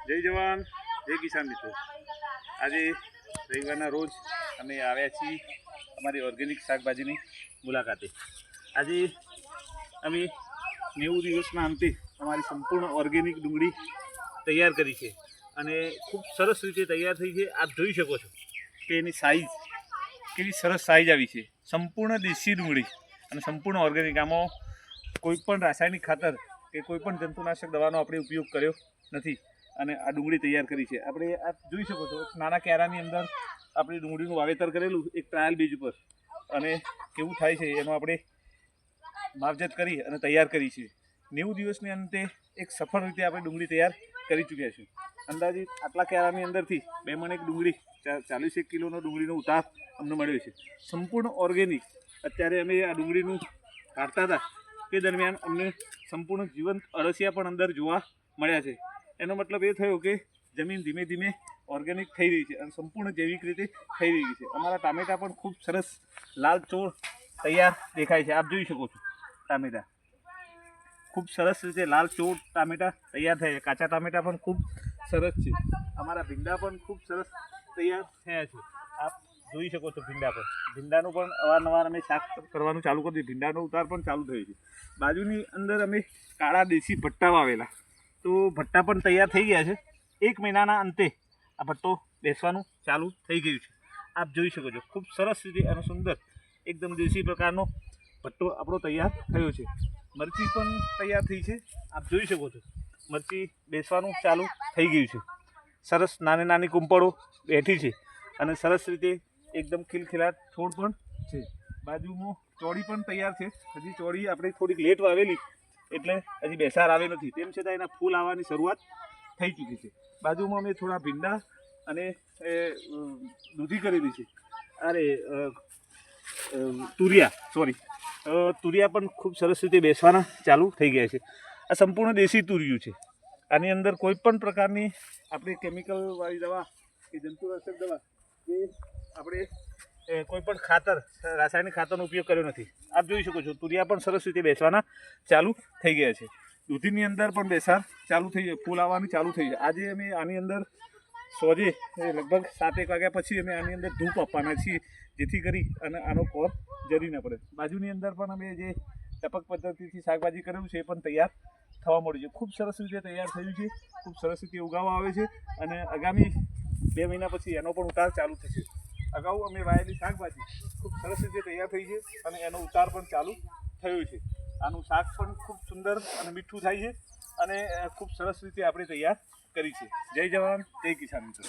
જય જવાન જય કિસાન મિત્રો। આજે રવિવારના રોજ અમે આવ્યા છીએ અમારી ઓર્ગેનિક શાકભાજીની મુલાકાતે। આજે અમે 90 દિવસના અંતે અમારી સંપૂર્ણ ઓર્ગેનિક ડુંગળી તૈયાર કરી છે અને ખૂબ સરસ રીતે તૈયાર થઈ છે। આપ જોઈ શકો છો કે એની સાઈઝ કેવી સરસ સાઈઝ આવી છે। સંપૂર્ણ દેશી ડુંગળી અને સંપૂર્ણ ઓર્ગેનિક। આમાં કોઈપણ રાસાયણિક ખાતર કે કોઈપણ જંતુનાશક દવાનો આપણે ઉપયોગ કર્યો નથી અને આ ડુંગળી તૈયાર કરી છે। આપણે આપ જોઈ શકો છો નાના કેરાની અંદર આપણે ડુંગળીનું વાવેતર કરેલું એક ટ્રાયલ બેઝ ઉપર અને કેવું થાય છે એનો આપણે માવજત કરી અને તૈયાર કરી છે। 90 દિવસની અંતે એક સફળ રીતે આપણે ડુંગળી તૈયાર કરી ચૂક્યા છીએ। અંદાજિત આટલા કેરાની અંદરથી 2 મણ એક ડુંગળી 40 કિલોનો ડુંગળીનો ઉતાર અમને મળ્યો છે। સંપૂર્ણ ઓર્ગેનિક। અત્યારે અમે આ ડુંગળીનું કાઢતા હતા તે દરમિયાન અમને સંપૂર્ણ જીવંત અળસિયા પણ અંદર જોવા મળ્યા છે। એનો મતલબ એ થયો કે જમીન ધીમે ધીમે ઓર્ગેનિક થઈ રહી છે અને સંપૂર્ણ જૈવિક રીતે થઈ રહી છે। અમારા ટામેટા પણ ખૂબ સરસ લાલ ચોળ તૈયાર દેખાય છે। આપ જોઈ શકો છો ટામેટા ખૂબ સરસ રીતે લાલ ચોળ ટામેટા તૈયાર થયા છે। કાચા ટામેટા પણ ખૂબ સરસ છે। અમારા ભીંડા પણ ખૂબ સરસ તૈયાર થયા છે। આપ જોઈ શકો છો ભીંડાનું પણ અવારનવાર અમે શાક કરવાનું ચાલુ કરી દીધું। ભીંડાનો ઉતાર પણ ચાલુ થયો છે। બાજુની અંદર અમે કાળા દેશી ભટ્ટા વાવેલા તો ભટ્ટા પણ તૈયાર થઈ ગયા છે। 1 મહિનાના અંતે આ ભટ્ટો બેસવાનું ચાલુ થઈ ગયું છે। આપ જોઈ શકો છો ખૂબ સરસ રીતે અને સુંદર એકદમ દેશી પ્રકારનો ભટ્ટો આપણો તૈયાર થયો છે। મરચી પણ તૈયાર થઈ છે। આપ જોઈ શકો છો મરચી બેસવાનું ચાલુ થઈ ગયું છે। સરસ નાની નાની કુંપળો બેઠી છે અને સરસ રીતે એકદમ ખિલખિલાટ છોડ પણ છે। બાજુમાં ચોળી પણ તૈયાર છે। હજી ચોળી આપણે થોડીક લેટ વાવેલી એટલે હજી બેસાર આવે નથી, તેમ છતાં એના ફૂલ આવવાની શરૂઆત થઈ ચૂકી છે। બાજુમાં અમે થોડા ભીંડા અને દૂધી કરેલી છે। અરે તુરિયા પણ ખૂબ સરસ રીતે બેસવાના ચાલુ થઈ ગયા છે। આ સંપૂર્ણ દેશી તુરિયું છે। આની અંદર કોઈ પણ પ્રકારની આપણે કેમિકલવાળી દવા કે જંતુનાશક દવા કે આપણે કોઈ પણ ખાતર રાસાયણિક ખાતરનો ઉપયોગ કર્યો નથી। આપ જોઈ શકો છો તુરિયા પણ સરસ રીતે બેસવાના ચાલુ થઈ ગયા છે। દૂધીની અંદર પણ બેસાર ચાલુ થઈ જાય, ફૂલ આવવાની ચાલુ થઈ જાય। આજે અમે આની અંદર સોજે લગભગ 7-1 વાગ્યા પછી અમે આની અંદર ધૂપ આપવાના છીએ જેથી કરી અને આનો કોર જરી ન પડે। બાજુની અંદર પણ અમે જે ટપક પદ્ધતિથી શાકભાજી કરેલું છે એ પણ તૈયાર થવા મળ્યું છે। ખૂબ સરસ રીતે તૈયાર થયું છે, ખૂબ સરસ રીતે ઉગાવવા આવે છે અને આગામી 2 મહિના પછી એનો પણ ઉતાર ચાલુ થશે। અગાઉ અમે વાવેલી શાકભાજી ખૂબ સરસ રીતે તૈયાર થઈ છે અને એનો ઉતાર પણ ચાલુ થયો છે। આનું શાક પણ ખૂબ સુંદર અને મીઠું થાય છે અને ખૂબ સરસ રીતે આપણે તૈયાર કરી છે। જય જવાન જય કિસાન મિત્રો।